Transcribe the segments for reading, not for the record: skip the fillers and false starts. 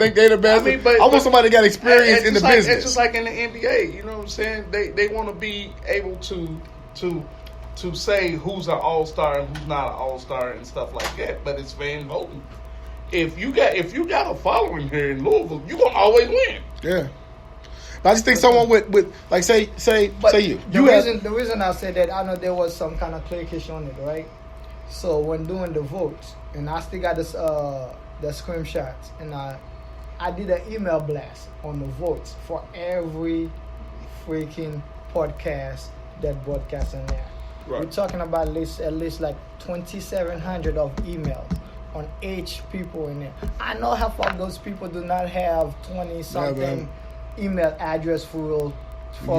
think they're the best. I want somebody that got experience in the business. It's just like in the NBA. You know what I'm saying? They want to be able to say who's an all-star and who's not an all-star and stuff like that. But it's fan voting. If you got a following here in Louisville, you're gonna always win. Yeah. But I just think someone with like say you. The reason I said that, I know there was some kind of clarification on it, right? So when doing the votes, and I still got this the screenshots, and I did an email blast on the votes for every freaking podcast that broadcasts in there. Right. We're talking about at least like 2,700 of emails on each people in there. I know half of those people do not have 20-something email address for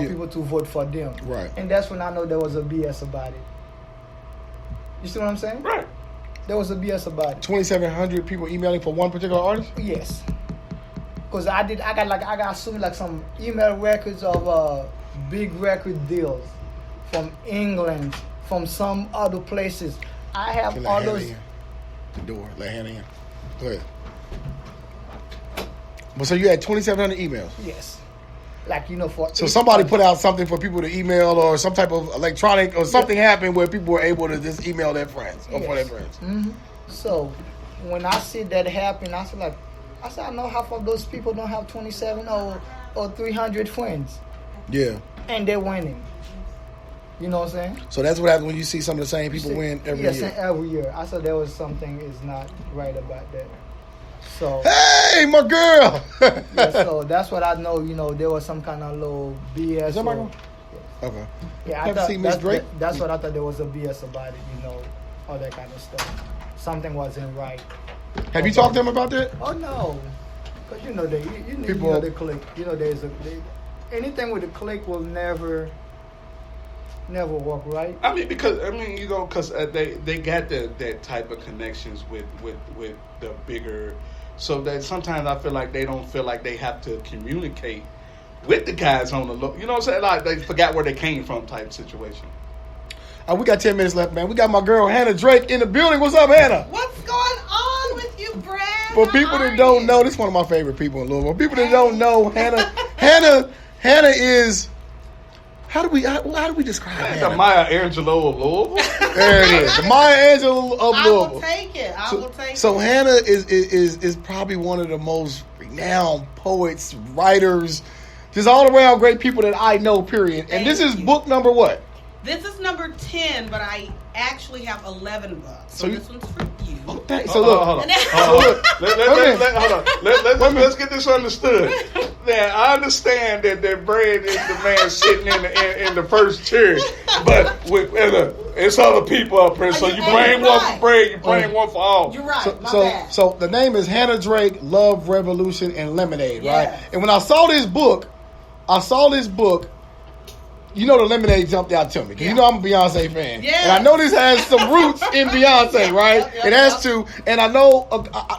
people to vote for them. Right. And that's when I know there was a BS about it. You see what I'm saying? Right. There was a BS about it. 2,700 people emailing for one particular artist? Yes. Because I got some email records of big record deals from England, from some other places. I have all those. The door. Let Hannah in. Go ahead. Well, so you had 2,700 emails? Yes. Like, for... So somebody put out something for people to email, or some type of electronic, or something happened where people were able to just email their friends, or for their friends. Mm-hmm. So when I see that happen, I said, I know half of those people don't have 27 or 300 friends. Yeah. And they're winning. You know what I'm saying? So that's what happens when you see some of the same people win every year. Yes, every year. I said there was something is not right about that. So hey, my girl. Yeah, so that's what I know. There was some kind of little BS. Is that my girl? Okay. Yeah, I thought that's what I thought there was a BS about it. All that kind of stuff. Something wasn't right. Have you talked to them about that? Oh no, because the clique. There's anything with the clique will never work, right? I mean, because they got that type of connections with the bigger, so that sometimes I feel like they don't feel like they have to communicate with the guys on the low. You know what I'm saying? Like they forgot where they came from, type situation. We got 10 minutes left, man. We got my girl Hannah Drake in the building. What's up, Hannah? What's going on with you, Brad? For people that don't know, this is one of my favorite people in Louisville. People that don't know, Hannah is. How do we describe Hannah? The Maya Angelou of Louisville. There it is. The Maya Angelou of Louisville. I will take it. So Hannah is probably one of the most renowned poets, writers, just all around great people that I know, period. And this is book number what? This is number 10, but I actually have 11 books. So this one's for you. Okay. So look. Hold on. Let's get this understood. Now, I understand that Brad is the man sitting in the first chair, but it's other people up here. So you bring one for Brad, you bring one for all. You're right. So the name is Hannah Drake, Love, Revolution, and Lemonade, right? And when I saw this book, the Lemonade jumped out to me. Because I'm a Beyonce fan. Yeah. And I know this has some roots in Beyonce, right? It has to. And I know,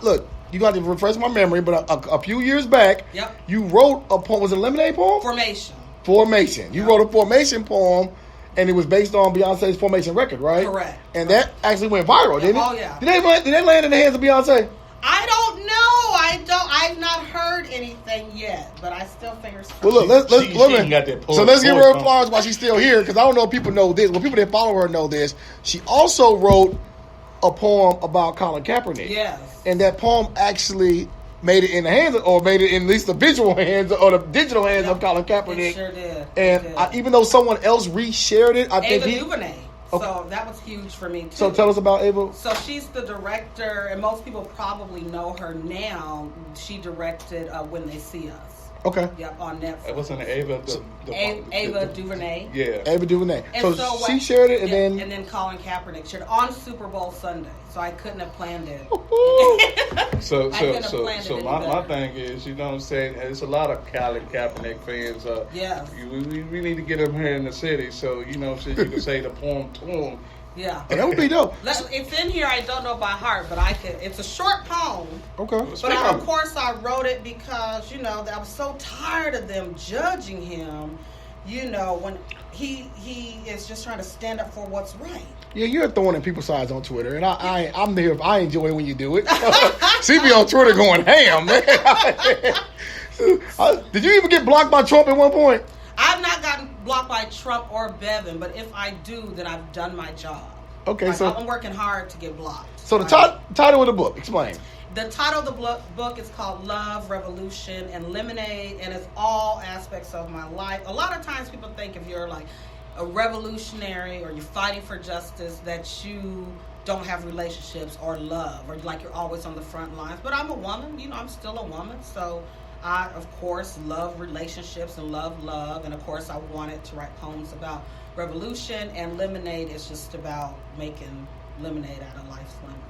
look, you got to refresh my memory, but a few years back, you wrote a poem. Was it a Lemonade poem? Formation. You wrote a Formation poem, and it was based on Beyonce's Formation record, right? Correct. And that actually went viral, didn't it? Oh, yeah. Did that land in the hands of Beyonce? I don't know. I've not heard anything yet, but I still fingers crossed. Well, look, let's give her applause while she's still here, because I don't know if people know this. Well, people that follow her know this. She also wrote a poem about Colin Kaepernick. Yes. And that poem actually made it in the hands of, or made it in at least the visual hands or the digital hands of Colin Kaepernick. It sure did. And even though someone else reshared it, I think Ava DuVernay. Okay. So that was huge for me, too. So tell us about Ava. So she's the director, and most people probably know her now. She directed When They See Us. Okay. Yep, on Netflix. It wasn't Ava. Ava DuVernay. Yeah. Ava DuVernay. And so she shared it, and then Colin Kaepernick shared it on Super Bowl Sunday. So I couldn't have planned it. So my thing is, you know what I'm saying? There's a lot of Colin Kaepernick fans. Yes. We need to get him here in the city, so you can say the poem to him. Yeah. And that would be dope. It's in here. I don't know by heart, but I could. It's a short poem. Okay. But of course I wrote it because, I was so tired of them judging him, when he is just trying to stand up for what's right. Yeah, you're throwing in people's sides on Twitter, and I'm there. I enjoy it when you do it. See me on Twitter going ham, man. Did you even get blocked by Trump at one point? I've not gotten blocked by Trump or Bevin, but if I do, then I've done my job. Okay, like, so I'm working hard to get blocked. So the title of the book, explain. The title of the book is called Love, Revolution, and Lemonade, and it's all aspects of my life. A lot of times people think if you're like a revolutionary or you're fighting for justice that you don't have relationships or love or like you're always on the front lines. But I'm a woman, I'm still a woman. So I, of course, love relationships and love. And, of course, I wanted to write poems about revolution. And Lemonade is just about making lemonade out of life's lemons.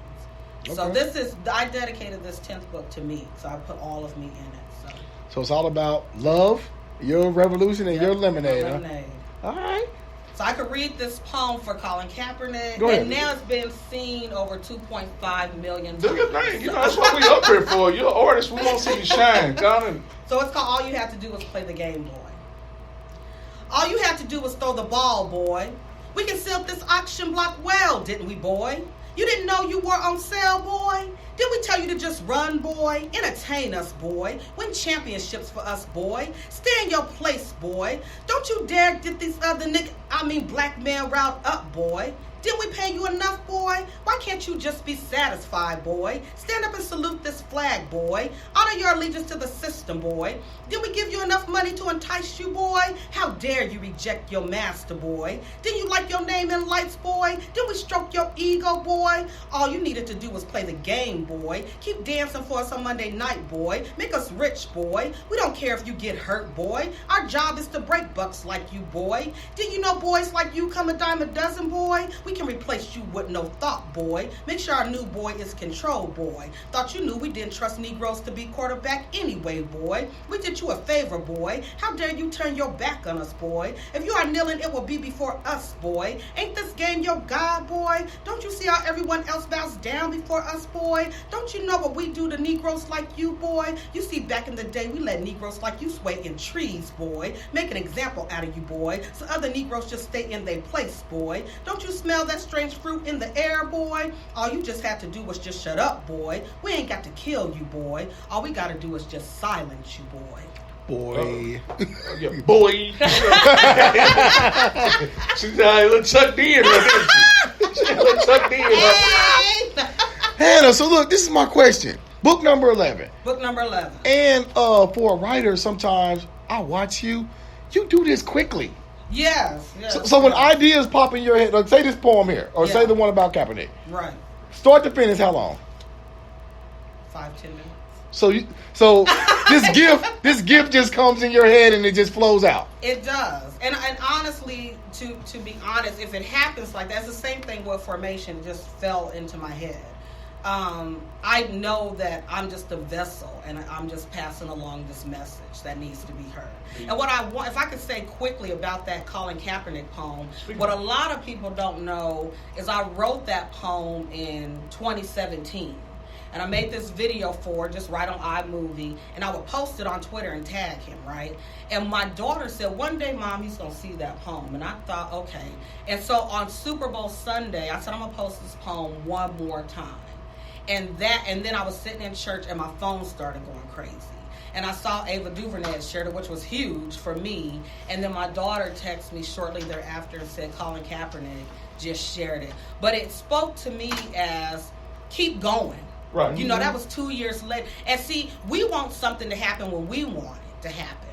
Okay. So I dedicated this 10th book to me. So I put all of me in it. So it's all about love, your revolution, and your lemonade. Lemonade. Huh? All right. So I could read this poem for Colin Kaepernick, Go ahead. And now it's been seen over 2.5 million times. Do your thing. That's what we up here for. You're an artist. We want to see you shine. Colin. So it's called All You Have to Do Was Play the Game, Boy. All you had to do was throw the ball, boy. We concealed this auction block well, didn't we, boy? You didn't know you were on sale, boy? Did we tell you to just run, boy? Entertain us, boy. Win championships for us, boy. Stay in your place, boy. Don't you dare get these other black men riled up, boy. Didn't we pay you enough, boy? Why can't you just be satisfied, boy? Stand up and salute this flag, boy. Honor your allegiance to the system, boy. Did we give you enough money to entice you, boy? How dare you reject your master, boy? Didn't you like your name in lights, boy? Didn't we stroke your ego, boy? All you needed to do was play the game, boy. Keep dancing for us on Monday night, boy. Make us rich, boy. We don't care if you get hurt, boy. Our job is to break bucks like you, boy. Did you know boys like you come a dime a dozen, boy? We can replace you with no thought, boy. Make sure our new boy is control, boy. Thought you knew we didn't trust Negroes to be quarterback anyway, boy. We did you a favor, boy. How dare you turn your back on us, boy? If you are kneeling, it will be before us, boy. Ain't this game your God, boy? Don't you see how everyone else bows down before us, boy? Don't you know what we do to Negroes like you, boy? You see, back in the day, we let Negroes like you sway in trees, boy. Make an example out of you, boy, so other Negroes just stay in their place, boy. Don't you smell that strange fruit in the air, boy? All you just had to do was just shut up, boy. We ain't got to kill you, boy. All we got to do is just silence you, boy. Boy. Yeah, boy. She's a little Chuck D in her, didn't she? She's a little Chuck D in her. Hannah, so look, this is my question. Book number 11. Book number 11. And for a writer, sometimes I watch you do this quickly. Yes. So when ideas pop in your head, like say this poem here, or say the one about Kaepernick. Right. Start to finish, how long? 5-10 minutes. So this gift just comes in your head and it just flows out. It does. And honestly, to be honest, if it happens like that, it's the same thing with formation. It just fell into my head. I know that I'm just a vessel and I'm just passing along this message that needs to be heard. And what I want, if I could say quickly about that Colin Kaepernick poem, what a lot of people don't know is I wrote that poem in 2017. And I made this video for it, just right on iMovie, and I would post it on Twitter and tag him, right? And my daughter said, one day, Mom, he's going to see that poem. And I thought, okay. And so on Super Bowl Sunday, I said, I'm going to post this poem one more time. And then I was sitting in church, and my phone started going crazy. And I saw Ava DuVernay shared it, which was huge for me. And then my daughter texted me shortly thereafter and said, Colin Kaepernick just shared it. But it spoke to me as, keep going. Right. You know, that was 2 years later. And see, we want something to happen when we want it to happen.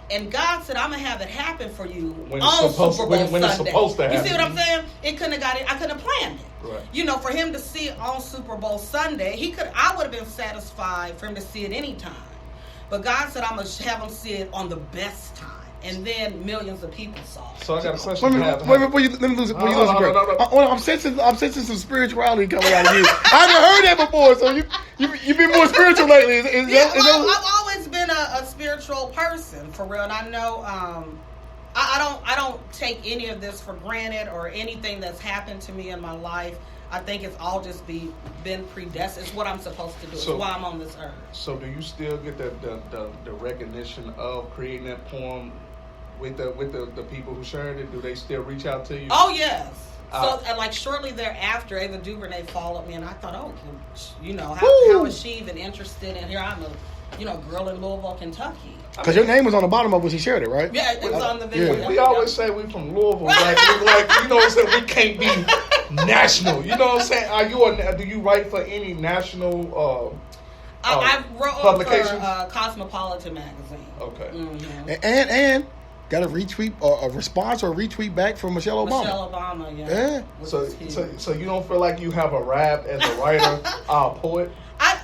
And God said, I'm going to have it happen for you on Super Bowl Sunday. It's supposed to happen. You see what I'm saying? It couldn't have got it. I couldn't have planned it. Right. You know, for him to see it on Super Bowl Sunday, I would have been satisfied for him to see it anytime. But God said, I'm going to have him see it on the best time. And then millions of people saw it. So I got a question. Let me lose it. I'm sensing some spirituality coming out of you. I haven't heard that before. So you've been more spiritual lately. I've always been a spiritual person, for real. And I know I don't take any of this for granted or anything that's happened to me in my life. I think it's all just been predestined. It's what I'm supposed to do. It's why I'm on this earth. So do you still get the recognition of creating that poem with the people who shared it? Do they still reach out to you? Oh yes. So, like, shortly thereafter, Ava DuVernay followed me, and I thought, how is she even interested in here? I'm a, girl in Louisville, Kentucky. Because your name was on the bottom of it when she shared it, right? Yeah, it was on the video. Yeah. We always say we from Louisville, like you know what I'm saying? We can't be national. You know what I'm saying? Do you write for any national I wrote publications? For Cosmopolitan magazine. Okay. Mm-hmm. And got a retweet or a response or a retweet back from Michelle Obama. Michelle Obama, yeah. So you don't feel like you have a rap as a writer, poet? I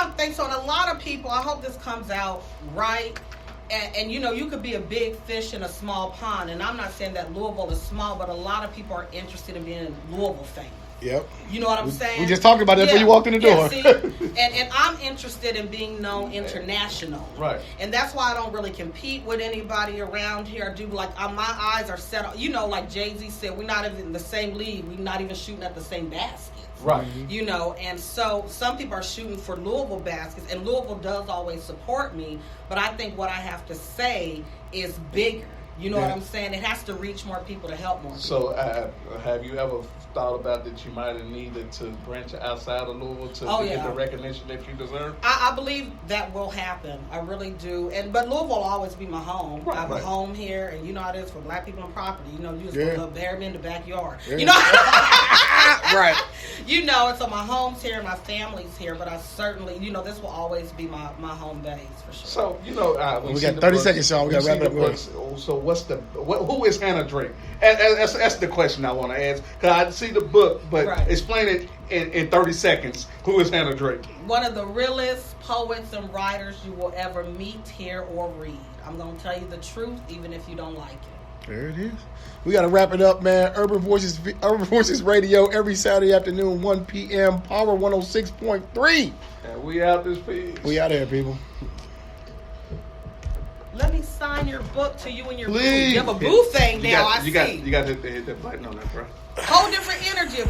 don't think so. And a lot of people, I hope this comes out right. And you could be a big fish in a small pond. And I'm not saying that Louisville is small, but a lot of people are interested in being Louisville famous. Yep. You know what I'm saying? We just talked about that before you walked in the door. See? and I'm interested in being known internationally. Right. And that's why I don't really compete with anybody around here. I do my eyes are set on, like Jay-Z said, we're not even in the same league. We're not even shooting at the same baskets. Right. And so some people are shooting for Louisville baskets, and Louisville does always support me, but I think what I have to say is bigger. You know what I'm saying? It has to reach more people to help more people. So have you ever thought about that you might have needed to branch outside of Louisville to get the recognition that you deserve? I believe that will happen. I really do. But Louisville will always be my home. I have a home here, and you know how it is for black people in property. You just put a bear in the backyard. Yeah. Right. So my home's here, my family's here, but I certainly, this will always be my home base for sure. So, we got 30 seconds, Sean. We got to wrap it up. So who is Hannah Drake? That's the question I want to ask. Because I see the book, but explain it in 30 seconds. Who is Hannah Drake? One of the realest poets and writers you will ever meet, hear, or read. I'm going to tell you the truth, even if you don't like it. There it is. We got to wrap it up, man. Urban Voices Radio every Saturday afternoon, 1 p.m. Power 106.3. And we out this piece. We out here, people. Let me sign your book to you and your boo. Please. You have a boo thing now, I see. You got to hit that button on that, bro. Whole different energy.